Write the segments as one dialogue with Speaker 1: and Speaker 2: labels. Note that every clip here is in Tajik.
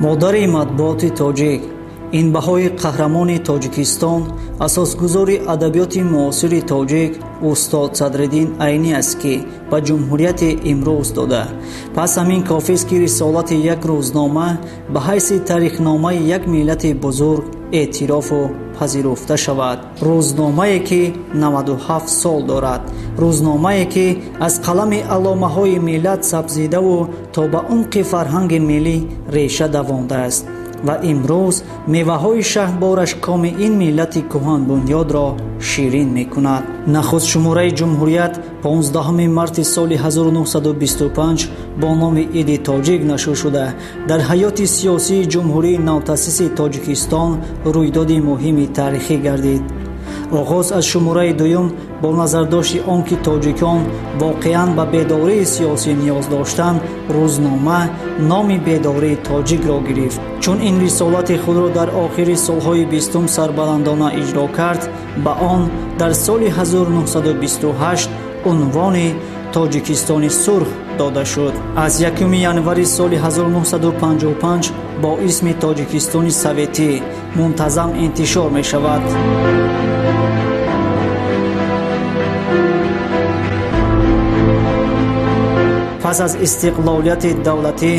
Speaker 1: модари матбуоти тоҷик, инбаҳои қаҳрамони Тоҷикистон, асосгузори адабиёти муосири тоҷик устод Садриддин Айнӣ аст, ки ба ҷумҳурияти имрӯз дода. Пас ҳамин кофист, ки рисолати як рӯзнома ба ҳайси таърихномаи як миллати бузург эътирофу пазируфта шавад. Рӯзномае ки 97 сол дорад. Рӯзномае ки аз қалами алломаҳои миллат сабзидаву то ба умқи фарҳанги миллӣ реша давондааст ва имрӯз меваҳои шаҳрбораш коми ин миллати кӯҳанбунёдро ширин мекунад. Нахустшумораи ҷумҳурият 15 марти соли 1925 бо номи Иди Тоҷик нашр шуда, дар ҳаёти сиёсии ҷумҳурии навтаъсиси Тоҷикистон рӯйдоди муҳими таърихӣ гардид. оғоз аз шумораи дуюм бо назардошти он ки тоҷикон воқеан ба бедории сиёсӣ ниёз доштанд, рӯзнома номи Бедории тоҷикро гирифт. чун ин рисолати худро дар охири солҳои 20 сарбаландона иҷро кард, ба он дар соли 1928 унвони Тоҷикистони сурх дода шуд. аз 1 январи соли 1955 бо исми Тоҷикистони Советӣ мунтазам интишор мешавад. пас аз истиқлолияти давлатӣ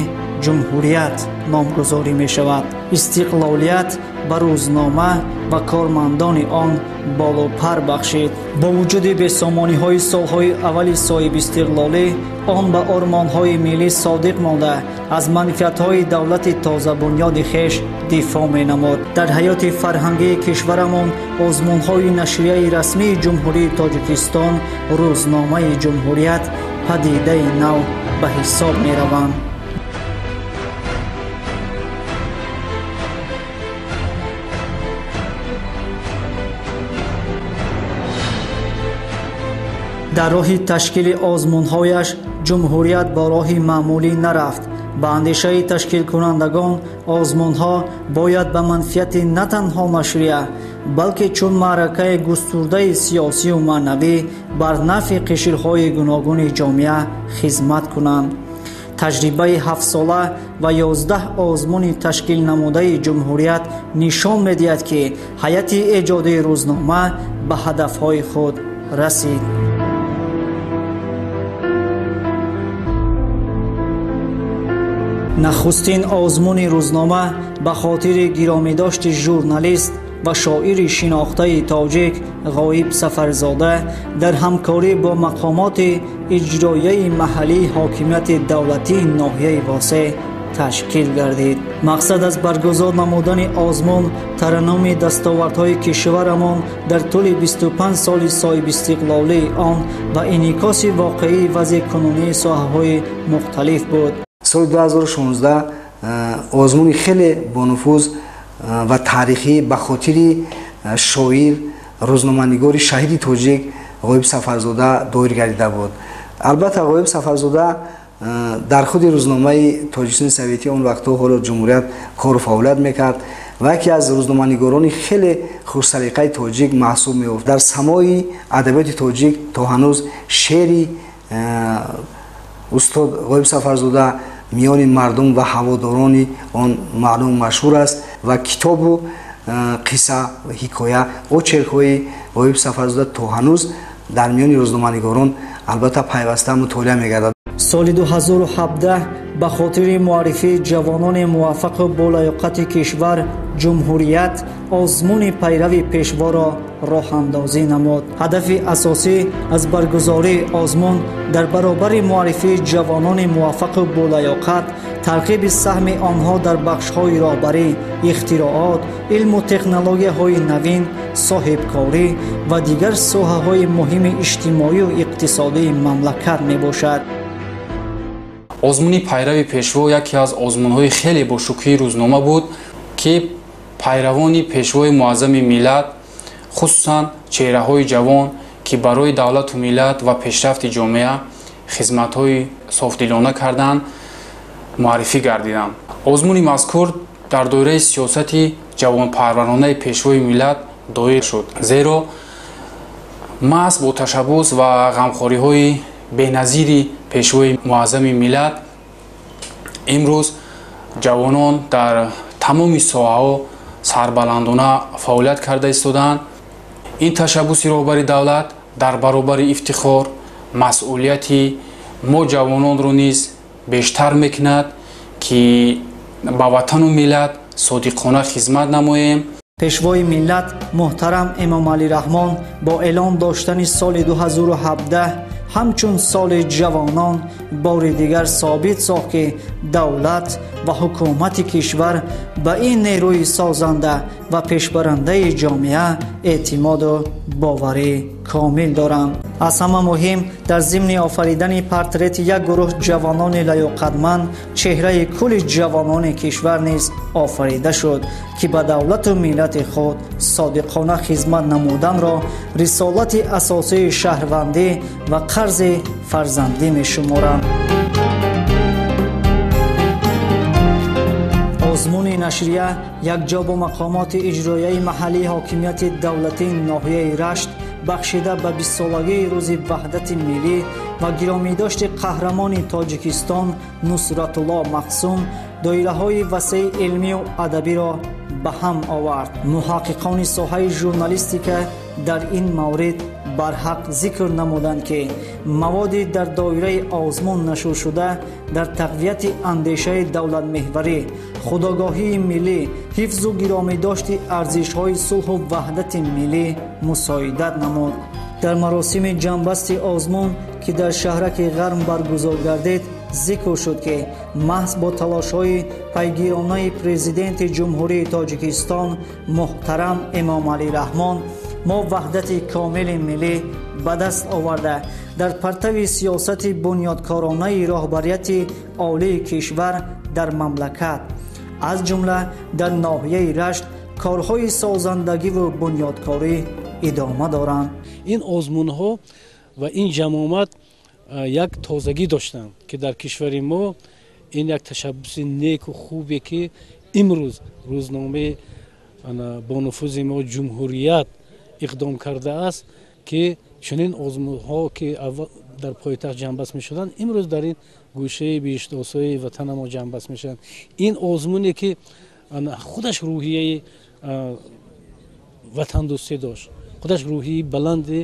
Speaker 1: ҷумҳурият номгузорӣ мешавад. истиқлолият ба рӯзнома ва кормандони он болопар бахшид. бо вуҷуди бесомониҳои солҳои аввали соҳибистиқлолӣ, он ба ормонҳои миллӣ содиқ монда, аз манфиатҳои давлати тозабунёди хеш дифоъ менамуд. дар ҳаёти фарҳангии кишварамон озмунҳои нашрияи расмии ҷумҳурии Тоҷикистон, рӯзномаи ҷумҳурият падидаи нав ба ҳисоб мераванд. дар роҳи ташкили озмунҳояш ҷумҳурият бо роҳи маъмулӣ нарафт. ба андешаи ташкилкунандагон, озмунҳо бояд ба манфиати на танҳо нашрия, балки чун маъракаи густурдаи сиёсию маънавӣ бар нафъи қишрҳои гуногуни ҷомеа хизмат кунанд. таҷрибаи 7сола ва 11 озмуни ташкилнамудаи ҷумҳурият нишон медиҳад, ки ҳайати эҷодии рӯзнома ба ҳадафҳои худ расид. нахустин озмуни рӯзнома ба хотири гиромидошти журналист ва шоири шинохтаи тоҷик Ғоиб Сафарзода дар ҳамкорӣ бо мақомоти иҷроияи маҳаллии ҳокимияти давлатии ноҳияи восеъ ташкил гардид. мақсад аз баргузор намудани озмун тараннуми дастовардҳои кишварамон дар тӯли 25 соли соҳибистиқлолии он ва инъикоси воқеии вазъи кунунии соҳаҳои мухталиф буд.
Speaker 2: соли 2016 озмуни хеле бонуфуз ва таърихӣ ба хотири шоир, рӯзноманигори шаҳиди тоҷик Ғоиб Сафарзода доир гардида буд. албатта Ғоиб Сафарзода дар худи рӯзномаи Тоҷикистони Советӣ он вақтҳо ҳоло ҷумҳурият кору фаъолият мекард ва яке аз рӯзноманигорони хеле хушсалиқаи тоҷик маҳсуб меёфт. дар самои адабиёти тоҷик то ҳанӯз шеъри устод Ғоиб Сафарзода миёни мардум ва ҳаводорони он маълум машҳур аст ва китобу қисса ҳикоя очеркҳои Ғоиб Сафарзода то ҳанӯз дар миёни рӯзноманигорон албатта пайваста мутолиа мегардад.
Speaker 1: соли 2017 ба хотири муаррифии ҷавонони муваффақу болаёқати кишвар ҷумҳурият озмуни пайрави пешворо роҳандозӣ намуд. ҳадафи асосӣ аз баргузории озмун дар баробари муаррифии ҷавонони муваффақу болаёқат, тарғиби саҳми онҳо дар бахшҳои роҳбарӣ, ихтироот, илму технологияҳои навин, соҳибкорӣ ва дигар соҳаҳои муҳими иҷтимоию иқтисодии мамлакат мебошад.
Speaker 3: озмуни пайрави пешво яке аз озмунҳои хеле бошукӯҳи рӯзнома буд, ки пайравони пешвои муаззами миллат, хусусан чеҳраҳои ҷавон, ки барои давлату миллат ва пешрафти ҷомеа хизматҳои софдилона карданд, муаррифӣ гардиданд. озмуни мазкур дар доираи сиёсати ҷавонпарваронаи пешвои миллат доир шуд, зеро маҳз бо ташаббус ва ғамхориҳои беназири пешвои муаззами миллат имрӯз ҷавонон дар тамоми соҳаҳо сарбаландона фаъолият карда истоданд. ин ташаббуси роҳбари давлат дар баробари ифтихор масъулияти мо ҷавононро низ бештар мекунад ки ба ватану миллат содиқона хизмат намоем.
Speaker 1: пешвои миллат муҳтарам эмомалӣ раҳмон бо эълон доштани соли 2017 ҳамчун соли ҷавонон бори дигар собит сохт ки давлат ва ҳукумати кишвар ба ин нерӯи созанда ва пешбарандаи ҷомеа эътимоду боварӣ комил доранд. аз ҳама муҳим дар зимни офаридани портрети як гурӯҳ ҷавонони лаёқатманд чеҳраи кулли ҷавонони кишвар низ офарида шуд ки ба давлату миллати худ содиқона хизмат намуданро рисолати асосии шаҳрвандӣ ва қарзи фарзандӣ мешуморанд. озмуни нашрия якҷо бо мақомоти иҷроияи маҳаллии ҳокимияти давлатии ноҳияи Рашт бахшида ба 20-солагии рӯзи ваҳдати миллӣ ва гиромидошти қаҳрамони Тоҷикистон Нусратулло Мақсум доираҳои васеъи илмию адабиро ба ҳам овард. муҳаққиқони соҳаи журналистика дар ин маврид барҳақ зикр намуданд ки маводи дар доираи озмун нашршуда дар тақвияти андешаи давлатмеҳварӣ, худогоҳии миллӣ, ҳифзу гиромидошти арзишҳои сулҳу ваҳдати миллӣ мусоидат намуд. дар маросими ҷамъбасти озмун ки дар шаҳраки Ғарм баргузор гардид зикр шуд ки маҳз бо талошҳои пайгиронаи президенти ҷумҳурии Тоҷикистон муҳтарам Эмомалӣ Раҳмон мо ваҳдати комили миллӣ ба даст оварда дар партави сиёсати бунёдкоронаи роҳбарияти олии кишвар дар мамлакат аз ҷумла дар ноҳияи Рашт корҳои созандагиву бунёдкорӣ идома доранд.
Speaker 4: ин озмунҳо ва ин ҷамомат як тозагӣ доштанд ки дар кишвари мо ин як ташаббуси неку хубе ки имрӯз рӯзномаи бо нуфузи мо ҷумҳурият иқдом кардааст ки чунин озмунҳо ки дар пойтахт ҷамъбаст мешуданд имрӯз дар ин гӯшаи биштосои ватана мо ҷамъбаст мешаванд. ин озмуне ки худаш рӯҳияи ватандӯстӣ дошт, худаш рӯҳии баланди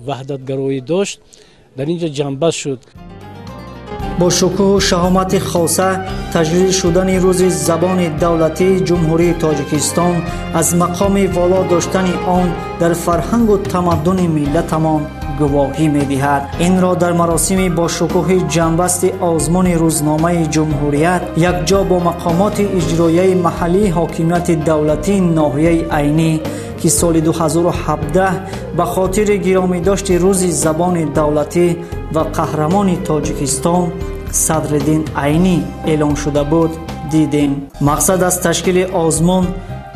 Speaker 4: ваҳдатгароӣ дошт, дар инҷо ҷамъбаст шуд.
Speaker 1: бо шукӯҳу шаҳомати хоса таҷлил шудани рӯзи забони давлатии ҷумҳурии Тоҷикистон аз мақоми воло доштани он дар фарҳангу тамаддуни миллатамон гувоҳӣ медиҳад. инро дар маросими бошукӯҳи ҷамъбасти озмуни рӯзномаи ҷумҳурият якҷо бо мақомоти иҷроияи маҳаллии ҳокимияти давлатии ноҳияи айнӣ ки соли 2017 ба хотири гиромидошти рӯзи забони давлатӣ ва қаҳрамони Тоҷикистон Садриддин Айнӣ эълон шуда буд дидем. мақсад аз ташкили озмун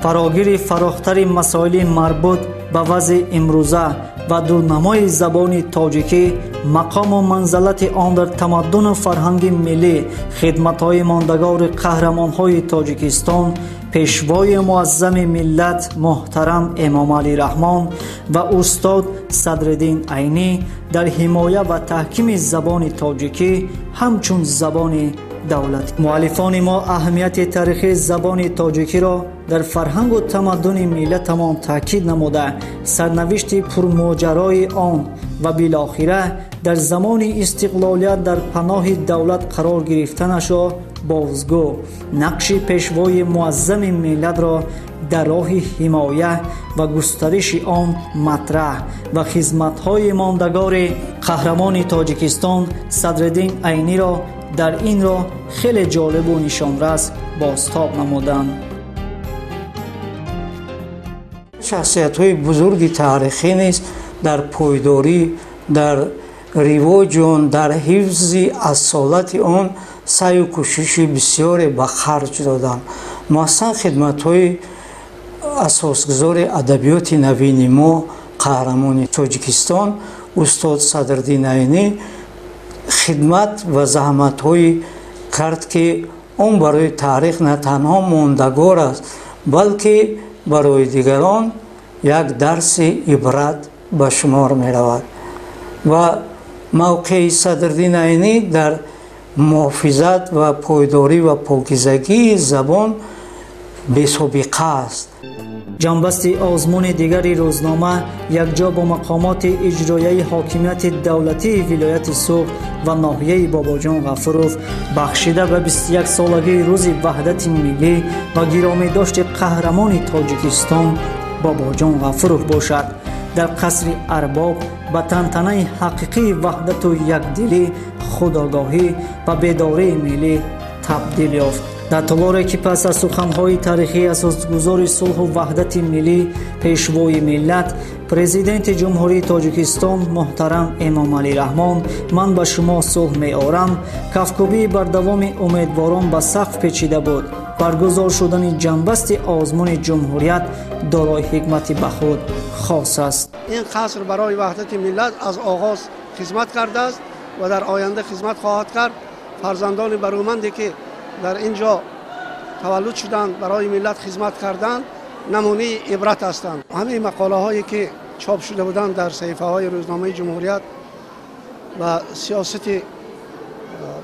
Speaker 1: фарогири фарохтари масоили марбут ба вазъи имрӯза ва дурнамои забони тоҷикӣ, мақому манзалати он дар тамаддуну фарҳанги миллӣ, хидматҳои мондагори қаҳрамонҳои Тоҷикистон, пешвои муаззами миллат муҳтарам Эмомалӣ Раҳмон ва устод Садриддин Айнӣ дар ҳимоя ва таҳкими забони тоҷикӣ ҳамчун забони давлат. муаллифони мо аҳамияти таърихии забони тоҷикиро дар фарҳангу тамаддуни миллатамон таъкид намуда, сарнавишти пурмоҷарои он ва билохира дар замони истиқлолият дар паноҳи давлат қарор гирифтанашро бозгӯ, нақши пешвои муаззами миллатро дар роҳи ҳимоя ва густариши он матраҳ ва хизматҳои мондагори қаҳрамони Тоҷикистон Садриддин Айниро дар инро хеле ҷолибу нишонрас бозтоб намуданд.
Speaker 5: шахсиятҳои бузурги таърихӣ низ дар пойдорӣ, дар ривоҷон, дар ҳифзи асолати он саъю кӯшиши бисёре ба харҷ доданд. маҳсан хидматҳои асосгузори адабиёти навини мо, қаҳрамони Тоҷикистон устод Садриддин Айнӣ хидмат ва заҳматҳое кард ки он барои таърих на танҳо мондагор аст, балки барои дигарон як дарси ибрат ба шумор меравад. ва мавқеи Садриддин Айнӣ дар محافظت و پایداری و پاکیزگی زبان بی‌سابقه است.
Speaker 1: ҷанбасти озмуни дигари рӯзнома якҷо бо мақомоти иҷроияи ҳокимияти давлатии вилояти Суғд ва ноҳияи Бобоҷон Ғафуров бахшида ба 21-солагии рӯзи ваҳдати миллӣ ва гиромидошти қаҳрамони Тоҷикистон Бобоҷон Ғафуров бошад. дар қасри Арбоб ба тантанаи ҳақиқии ваҳдату якдилӣ, худогоҳӣ ва бедории миллӣ табдил ёфт. дар толоре ки пас аз суханҳои таърихии асосгузори сулҳу ваҳдати миллӣ, пешвои миллат, президенти ҷумҳурии Тоҷикистон муҳтарам Эмомалӣ Раҳмон «Ман ба шумо сулҳ меорам» кафкӯбии бардавоми умедворон ба сақф печида буд. баргузор шудани ҷанбасти озмуни ҷумҳурият дорои ҳикмати ба худ хос аст.
Speaker 6: ин қаср барои ваҳдати миллат аз оғоз хизмат кардааст ва дар оянда хизмат хоҳад кард. фарзандони барӯманде ки дар ин ҷо таваллуд шуданд, барои миллат хизмат карданд, намунаи ибрат ҳастанд. ҳамаи мақолаҳое ки чоп шуда буданд дар саҳифаҳои рӯзномаи ҷумҳурият ва сиёсати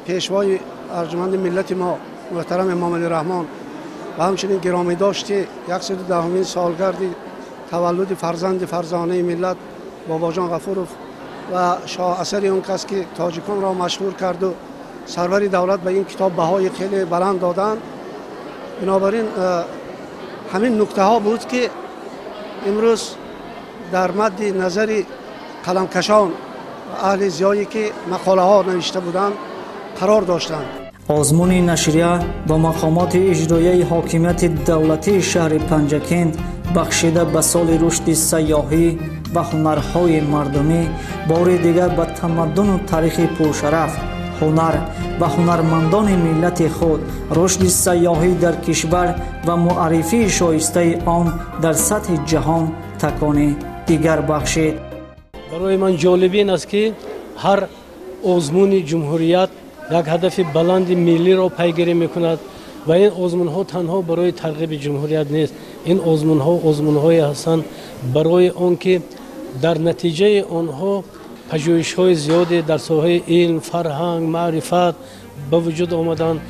Speaker 6: пешвои арҷуманди миллати мо муҳтарам Эмомалӣ Раҳмон ва ҳамчунин гиромидошти 110-умин солгарди таваллуди фарзанди фарзонаи миллат Бобоҷон Ғафуров ва шоҳасари он кас ки тоҷиконро машҳур карду сарвари давлат ба ин китоб баҳои хеле баланд доданд. бинобар ин ҳамин нуктаҳо буд ки имрӯз дар мадди назари қаламкашон аҳли зиёе ки мақолаҳо навишта буданд қарор доштанд.
Speaker 1: озмуни нашрия ба мақомоти иҷроияи ҳокимияти давлатии шаҳри Панҷакент бахшида ба соли рушди сайёҳӣ ва ҳунарҳои мардумӣ, бори дигар ба тамаддуну таърихи пуршараф, ҳунар ва ҳунармандони миллати худ, рушди сайёҳӣ дар кишвар ва муаррифии шоистаи он дар сатҳи ҷаҳон такони дигар бахшид.
Speaker 4: барои ман ҷолиби ин аст ки ҳар озмуни ҷумҳурият як ҳадафи баланди миллиро пайгирӣ мекунад ва ин озмунҳо танҳо барои тарғиби ҷумҳурият нест. ин озмунҳо озмунҳое ҳастанд барои он ки дар натиҷаи онҳо пажӯҳишҳои зиёде дар соҳаи илм, фарҳанг, маърифат ба вуҷуд омаданд.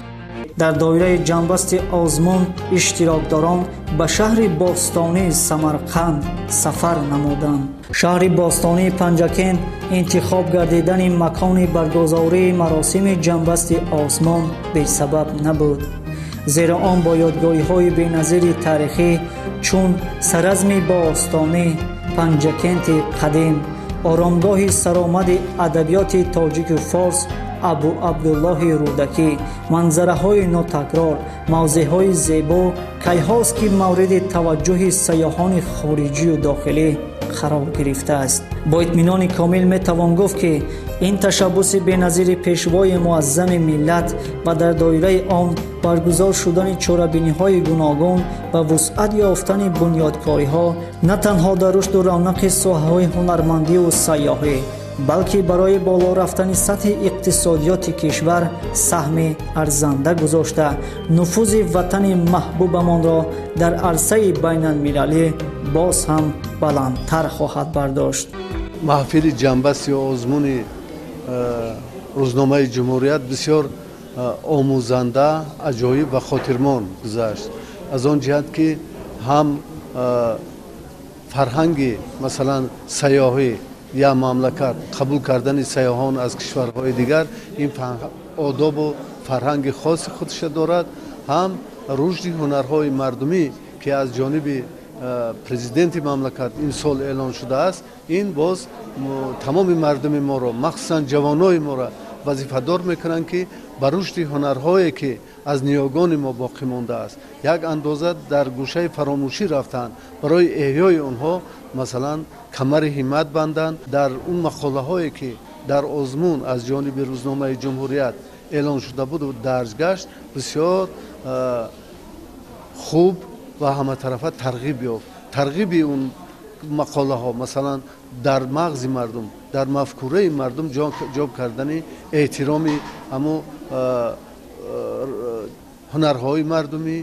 Speaker 1: дар доираи ҷанбасти озмун иштирокдорон ба шаҳри бостонии Самарқанд сафар намуданд. шаҳри бостонии Панҷакент интихоб гардидани макони баргузории маросими ҷанбасти озмун бесабаб набуд, зеро он бо ёдгоҳиҳои беназири таърихӣ чун саразми бостонӣ, Панҷакенти қадим, оромгоҳи саромади адабиёти тоҷику форс Абу Абдуллоҳи Рӯдакӣ, манзараҳои нотакрор, мавзеъҳои зебо кайҳост ки мавриди таваҷҷӯҳи сайёҳони хориҷию дохилӣ қарор гирифтааст. бо итминони комил метавон гуфт ки ин ташаббуси беназири пешвои муаззами миллат ва дар доираи он баргузор шудани чорабиниҳои гуногун ва вусъат ёфтани бунёдкориҳо на танҳо дар рушду равнақи соҳаҳои ҳунармандию сайёҳӣ, балки барои боло рафтани сатҳи иқтисодиёти кишвар саҳми арзанда гузошта, нуфузи ватани маҳбубамонро дар арсаи байналмилалӣ боз ҳам баландтар хоҳад бардошт.
Speaker 7: маҳфили ҷанбасти озмуни рӯзномаи ҷумҳурият бисёр омӯзанда, аҷоиб ва хотирмон гузашт. аз он ҷиҳат ки ҳам фарҳанги масалан сайёҳӣ я мамлакат қабул кардани сайёҳон аз кишварҳои дигар ин одобу фарҳанги хоси худша дорад, ҳам рушди ҳунарҳои мардумӣ ки аз ҷониби президенти мамлакат ин сол эълон шудааст, ин боз тамоми мардуми моро, махсусан ҷавонои моро вазифадор мекунанд ки ба рушди ҳунарҳое ки аз ниёгони мо боқӣ мондааст як андоза дар гӯшаи фаромӯшӣ рафтанд. барои эҳёи онҳо масалан камари ҳиммат банданд. дар он мақолаҳое ки дар озмун аз ҷониби рӯзномаи ҷумҳурият эълон шуда буду дарҷ гашт, бисёр хуб ва ҳаматарафа тарғиб ёфт. тарғиби он мақолаҳо масалан дар мағзи мардум, дар мафкураи мардум ҷоб кардани эҳтироми ҳамо ҳунарҳои мардумӣ,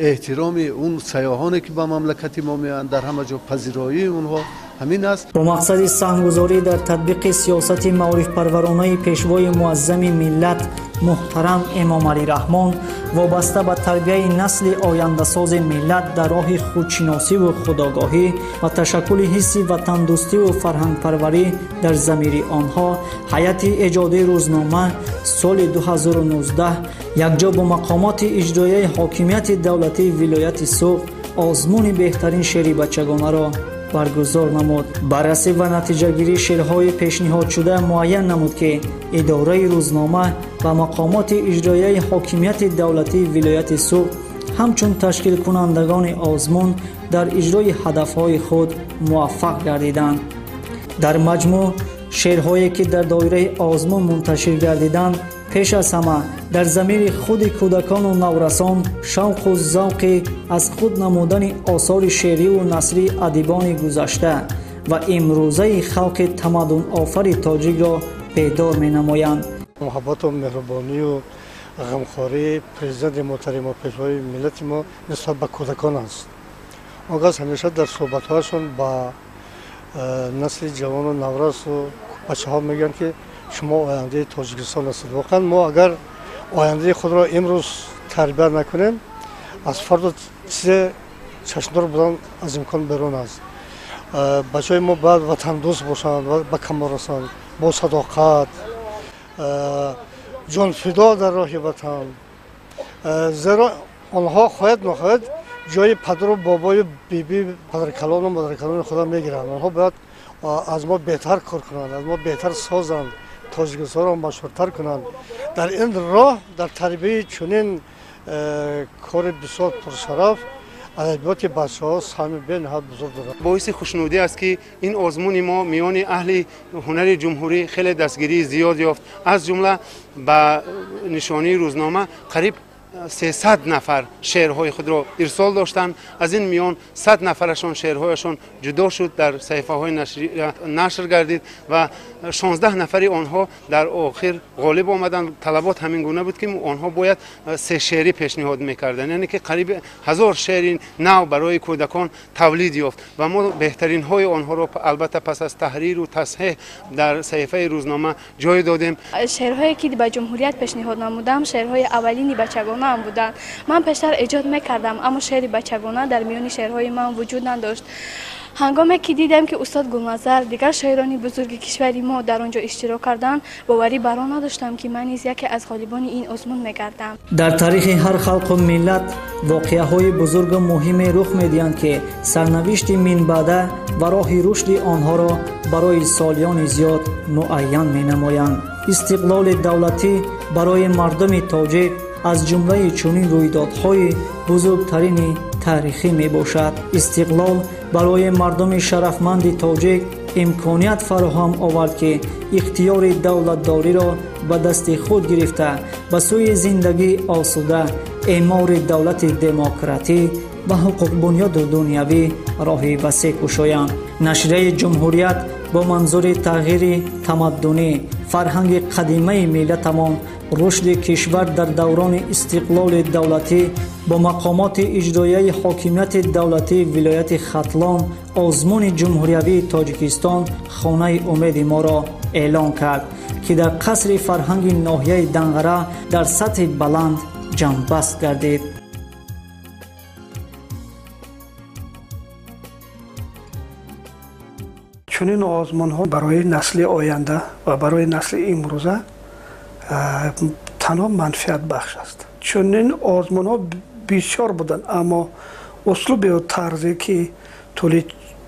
Speaker 7: эҳтироми он сайёҳоне ки ба мамлакати мо меоянд, дар ҳама ҷо пазироии онҳо ҳамин аст.
Speaker 1: бо мақсади саҳмгузорӣ дар татбиқи сиёсати маърифпарваронаи пешвои муаззами миллат محترم امام علی رحمان وابسته به تربیه نسل آینده‌ساز ملت در راه خودشناسی و خودآگاهی و تشکل حس وطن دوستی و فرهنگ پروری در ضمیر آنها، هیئت ایجادی روزنامه سال 2019 یکجا با مقامات اجرایی حاکمیت دولتی ولایت سوق آزمون بهترین شعر بچگانه را برگزار نمود. بررسی و نتیجه‌گیری شعرهای پیشنهاد شده معین نمود که اداره روزنامه و مقامات اجرایی حاکمیت دولتی ولایت سوق همچون تشکیل کنندگان آزمون در اجرای هدفهای خود موفق گردیدند. در مجموع شعرهایی که در دایره آزمون منتشر گردیدند پیش از همه در ضمیر خود کودکان و نورسان شوق و ذوق از خود نمودن آثار شعری و نثری ادیبان گذشته و امروزه خلق تمدن آفر تاجیک را بیدار می نمایند.
Speaker 6: محبت و مهربانی و غمخواری پرزیدنت محترم و پیشوای ملت ما نسبت به کودکان است. آغاز همیشه در صحبت‌هاشون با نسل جوان و نورس و بچه‌ها میگن که شما آینده تاجیکستان هستید. واقعا ما اگر آینده خود را امروز تربیت نکنیم از فردا چیز چشمدار بودن از امکان بیرون است. بچه‌های ما باید وطن دوست باشند و به کمال رسند با صداقت جان فدا در راه وطن، زیرا آنها خواهد نخواهد جای پدر و بابای بیبی پدرکلان و مادرکلان خدا میگیرند. آنها باید از ما بهتر کار کنند، از ما بهتر سازند، تاجیکستان را مشهورتر کنند. در این راه در تربیت چنین کار بسیار پرشرف ادبیات بچه‌ها سهم به نهایت بزرگ دارد.
Speaker 8: باعث خوشنودی است که این آزمون ما میان اهل هنر جمهوری خیلی دستگیری زیاد یافت. از جمله به نشانی روزنامه قریب 300 نفر شعرهای خود را ارسال داشتند. از این میان 100 نفرشان شعرهایشان جدا شد، در صحیفه های نشر گردید و 16 نفری آنها در آخر غالب آمدند. طلبات همین گونه بود که آنها باید 3 شعری پیشنهاد میکردند، یعنی که قریب 1000 شعر نو برای کودکان تولید یافت و ما بهترین های آنها را البته پس از تحریر و تصحیح در صحیفه روزنامه جای دادیم.
Speaker 9: شعرهایی که به جمهوریت پیشنهاد نمودم شعرهای اولین بچگانه هم بودند. من پیشتر ایجاد میکردم اما شعر بچگانه در میان شعرهای من وجود نداشت. هنگامی که دیدم که استاد گلنظر دیگر شاعران بزرگ کشوری ما در آنجا اشتراک کردند، باوری بر آن نداشتم که من نیز یکی از غالبان این آزمون میگردم. در تاریخ هر خلق و ملت واقعه‌های بزرگ و مهم رخ میدهند که سرنوشت من بعد و راه رشد آنها را برای سالیان زیاد معین مینمایند. استقلال دولتی برای مردم تاجیک از جمله چنین رویدادهای بزرگترین تاریخی می باشد. استقلال برای مردم شرفمند تاجیک امکانیت فراهم آورد که اختیار دولتداری را به دست خود گرفته به سوی زندگی آسوده، اعمار دولت دموکراتی و حقوق بنیاد دنیوی راه وسیع گشایند. نشریه جمهوریت با منظور تغییر تمدنی فرهنگ قدیمی ملتمان، رشد کشور در دوران استقلال دولتی با مقامات اجرایی حاکمیت دولتی ولایت ختلان آزمون جمهوری تاجیکستان خانه امید ما را اعلان کرد که در قصر فرهنگ ناحیه دنغره در سطح بلند جنبست گردید.
Speaker 10: چنین آزمون ها برای نسل آینده و برای نسل امروزه تنها منفعت بخش است. چنین آزمون ها بسیار بودند اما اسلوب و طرزی که طول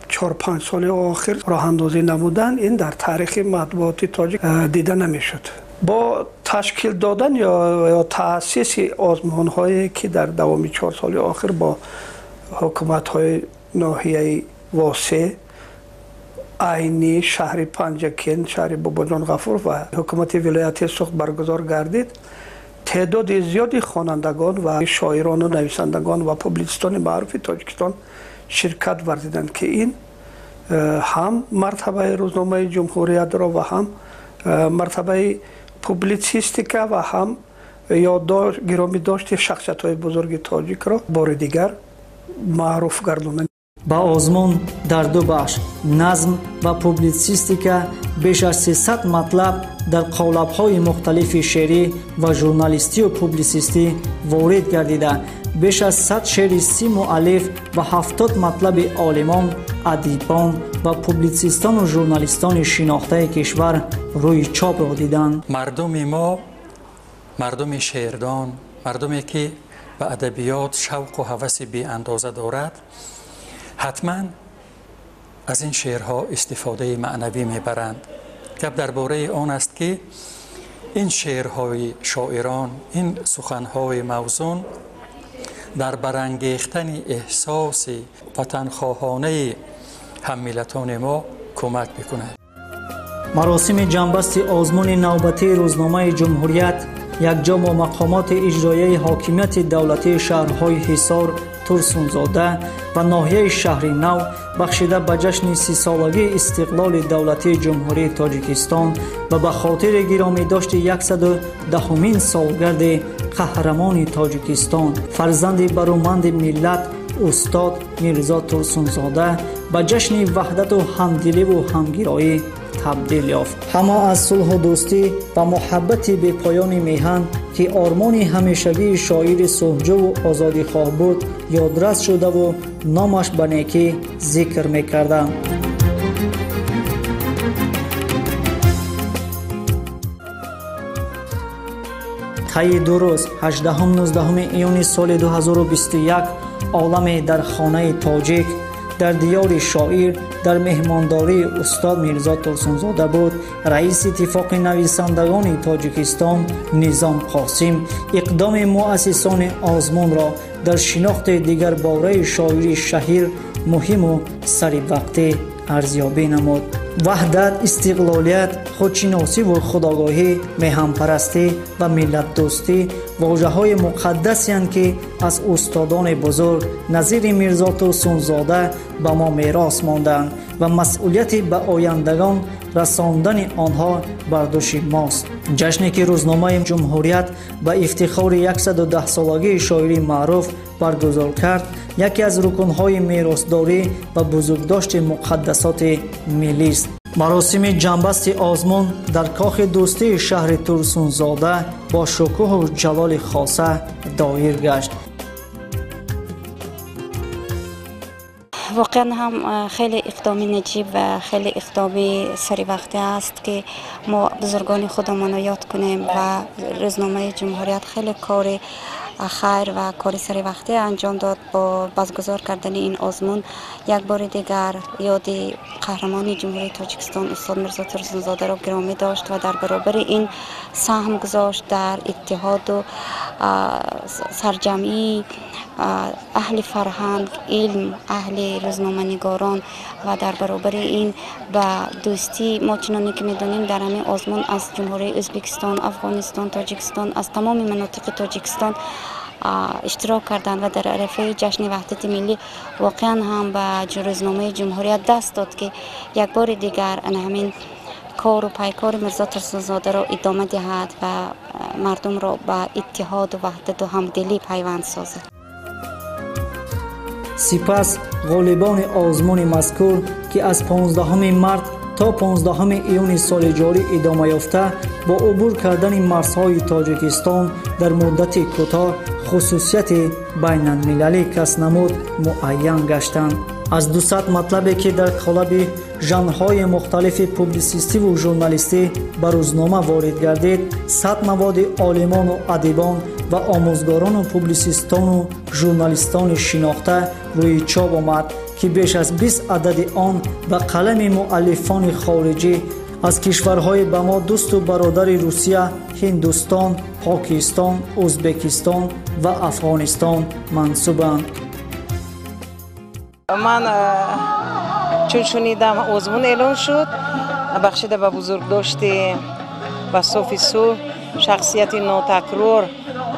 Speaker 10: 4-5 سال آخر راه اندازی نمودن این در تاریخ مطبوعات تاجیک دیده نمیشد. با تشکیل دادن یا تأسیس آزمون هایی که در دوام 4 سال آخر با حکومت های ناحیه واسع عینی، شهر پنجکین، شهر باباجان غفور و حکومت ولایت سوخت برگزار گردید، تعداد زیادی خوانندگان و شاعران و نویسندگان و پوبلیسیستان معروف تاجیکستان شرکت ورزیدند که این هم مرتبه روزنامه جمهوریت را و هم مرتبه پوبلیسیستیکا و هم گرامی داشت شخصیت های بزرگ تاجیک را بار دیگر معروف گرداندند.
Speaker 1: ба озмун дар ду бахш назм ва публitsистика беш аз 300 матлаб дар қолабҳои мухталифи шеърӣ ва журналистию публitsистӣ ворид гардида беш аз 100 шеъри 30 муаллиф ва 70 матлаби олимон адибон ва публитсистону журналистони шинохтаи кишвар рӯи чопро диданд.
Speaker 11: мардуми мо мардуми шеърдон, мардуме ки ба адабиёт шавқу ҳаваси беандоза дорад, ҳатман аз ин шеърҳо истифодаи маънавӣ мебаранд. гап дар бораи он аст ки ин шеърҳои шоирон, ин суханҳои мавзун дар барангехтани эҳсоси ватанхоҳонаи ҳаммиллатони мо кӯмак мекунад.
Speaker 1: маросими ҷанбасти озмуни навбатии рӯзномаи ҷумҳурият якҷо бо мақомоти иҷроияи ҳокимияти давлатии шаҳрҳои ҳисор, турсунзода ва ноҳияи шаҳри нав бахшида ба ҷашни 30-солагии истиқлоли давлатии ҷумҳурии Тоҷикистон ва ба хотири гиромидошти 110-умин солгарди қаҳрамони Тоҷикистон, фарзанди барӯманди миллат устод Мирзо Турсунзода ба ҷашни ваҳдату ҳамдиливу ҳамгироӣ табдил ёфт. ҳама аз сулҳу дӯстӣ ва муҳаббати бепоёни меҳан ки ормони ҳамешагии шоири сулҳҷӯву озодихоҳ буд, ёдрас шудаву номаш ба некӣ зикр мекарданд. таи ду рӯз 18-19 июни соли 2021 оламе дар хонаи тоҷик дар диёри шоир дар меҳмондории устод Мирзо Турсунзода буд. раиси иттифоқи нависандагони Тоҷикистон Низом Қосим иқдоми муассисони озмунро дар шинохти дигарбораи шоири шаҳир муҳиму саривақтӣ арзёбӣ намуд. ваҳдат, истиқлолият, худшиносиву худогоҳӣ, меҳанпарастӣ ва миллатдӯстӣ воҷаҳои муқаддасеанд ки аз устодони бузург назири Мирзо Турсунзода ба мо мерос монданд ва масъулияти ба ояндагон расондани онҳо бар дӯши мост. ҷашне ки рӯзномаи ҷумҳурият ба ифтихори 110-солагии шоири маъруф баргузор кард, яке аз рукунҳои меросдорӣ ва бузургдошти муқаддасоти миллист. маросими ҷанбасти озмун дар кохи дӯстии шаҳри Турсунзода бо шукӯҳу ҷалоли хоса доир гашт.
Speaker 12: واقعا هم خیلی اقدامی نجیب و خیلی اقدامی سریوقتی است که ما بزرگان خودمان را یاد کنیم و روزنامه جمهوریت خیلی کار خیر و کار سریوقتی انجام داد با برگزار کردن این آزمون. یک بار دیگر یاد قهرمان جمهوری تاجیکستان استاد میرزا تورسونزاده را گرامی داشت و در برابر این سهم گذاشت در اتحاد و سرجمعی اهل فرهنگ، علم، اهل روزنامه‌نگاران و در برابر این با دوستی ما چنانه که می‌دانیم در همین آزمون از جمهوری ازبکستان، افغانستان، تاجیکستان از تمام مناطق تاجیکستان اشتراک کردند و در عرفه جشن وحدت ملی واقعا هم به روزنامه جمهوریت دست داد که یک بار دیگر همین کار و پیکار میرزا تورسونزاده را ادامه دهد و مردم را به اتحاد و وحدت و همدلی پیوند سازد.
Speaker 1: سپس غالبان آزمون مذکور که از 15 مارت تا 15 ایون سال جاری ادامه یافته با عبور کردن مرزهای تاجیکستان در مدت کوتاه خصوصیت بین المللی کسب نمود معین گشتند. از 200 مطلبی که در قالب ژانرهای مختلف پوبلیسیستی و ژورنالیستی به روزنامه وارد گردید، 100 مواد عالمان و ادیبان و آموزگاران و پوبلیسیستان و ژورنالیستان شناخته روی چاپ آمد که بیش از 20 عدد آن به قلم مؤلفان خارجی از کشورهای به ما دوست و برادر روسیه، هندوستان، پاکستان، ازبکستان و افغانستان منسوبند.
Speaker 13: من چون شنیدم آزمون اعلان شد، بخشیده به بزرگداشت و صافی صلح شخصیت ناتکرار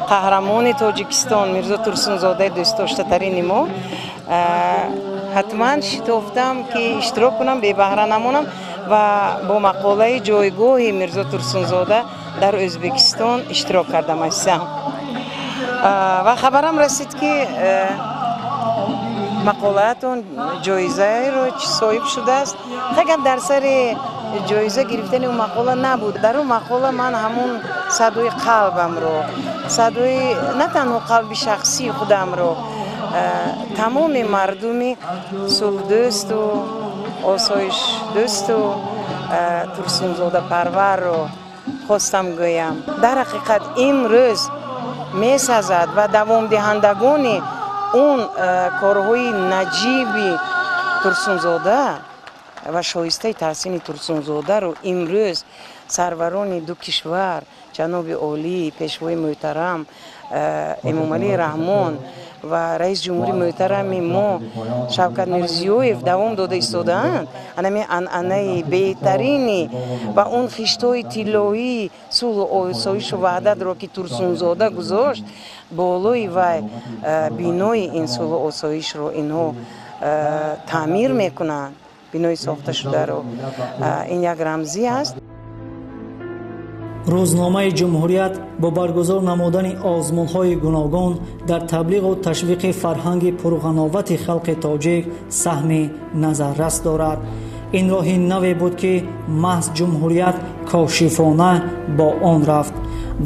Speaker 13: قهرمان تاجیکستان میرزا تورسونزاده دوست داشته ترین ما، حتما شتافتم که اشتراک کنم، بی بهره نمانم و با مقاله جایگاه میرزا تورسونزاده در ازبکستان اشتراک کردم هستم و خبرم رسید که мақолаатон ҷоизаро соҳиб шудааст. Фақат дар сари ҷоиза гирифтани ӯ мақола набуд. Дар ӯ мақола ман ҳамун садои қалбамро, садои на танҳо қалби шахсии худамро, тамоми мардуми сулҳдӯсту осоишдӯсту турсунзодапарварро хостам гӯям. Дар ҳақиқат имрӯз месазад ва давомдиҳандагони он корҳои наҷиби Турсунзода ва шоистаи таҳсини Турсунзодаро имрӯз сарварони ду кишвар ҷаноби олӣ пешвои муҳтарам Эмомалии Раҳмон ва раис ҷумҳури муҳтарами мо Шавкат Мирзиёев давом дода истодаанд. Анами анъанаи беҳтарини ва он хиштҳои тиллоии сулҳу осоишу ваҳдатро ки Турсунзода гузошт болои вай бинои ин сулҳу осоишро инҳо таъмир мекунанд. бинои сохташударо ин як рамзӣ аст.
Speaker 1: рӯзномаи ҷумҳурият бо баргузор намудани озмунҳои гуногун дар таблиғу ташвиқи фарҳанги пурғановати халқи тоҷик саҳми назаррас дорад. ин роҳи наве буд ки маҳз ҷумҳурият кошифона бо он рафт.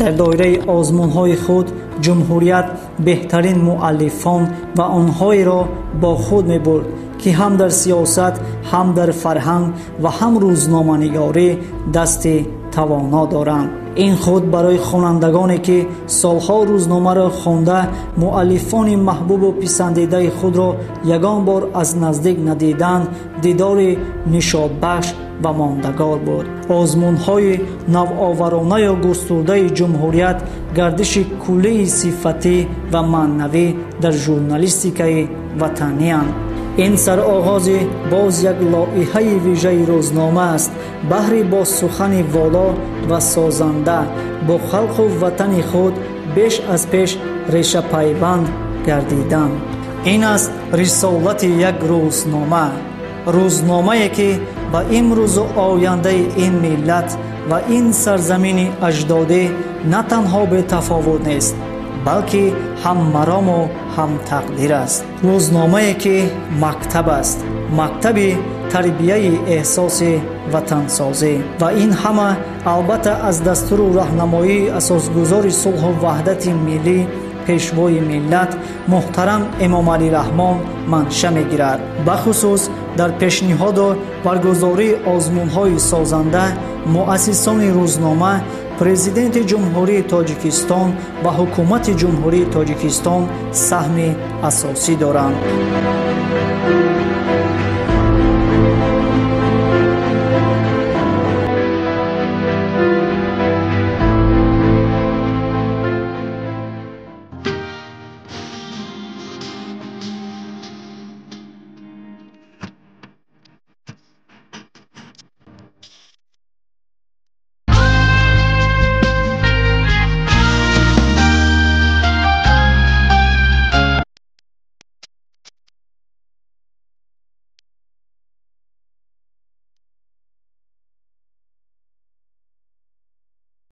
Speaker 1: дар доираи озмунҳои худ ҷумҳурият беҳтарин муаллифон ва онҳоеро бо худ мебурд ки ҳам дар сиёсат, ҳам дар фарҳанг ва ҳам рӯзноманигорӣ дасти тавоно доранд. ин худ барои хонандагоне ки солҳо рӯзномаро хонда муаллифони маҳбубу писандидаи худро ягон бор аз наздик надиданд дидори нишодбахш ва мондагор буд. озмунҳои навоваронаю густурдаи ҷумҳурият гардиши куллии сифатӣ ва маънавӣ дар журналистикаи ватанианд. ин сароғози боз як лоиҳаи вижаи рӯзнома аст баҳри бо сухани воло ва созанда бо халқу ватани худ беш аз пеш решапайванд гардидан. ин аст рисолати як рӯзнома, рӯзномае ки ба имрӯзу ояндаи ин миллат ва ин сарзамини аҷдодӣ на танҳо бетафовут нест, балки ҳам марому ҳам тақдир аст. рӯзномае ки мактаб аст, мактаби тарбияи эҳсоси ватансозӣ. ва ин ҳама албатта аз дастуру раҳнамоии асосгузори сулҳу ваҳдати миллӣ пешвои миллат муҳтарам Эмомалӣ Раҳмон манша мегирад. бахусус дар пешниҳоду баргузории озмунҳои созанда муассисони рӯзнома президенти ҷумҳурии Тоҷикистон ва ҳукумати ҷумҳурии Тоҷикистон саҳми асосӣ доранд.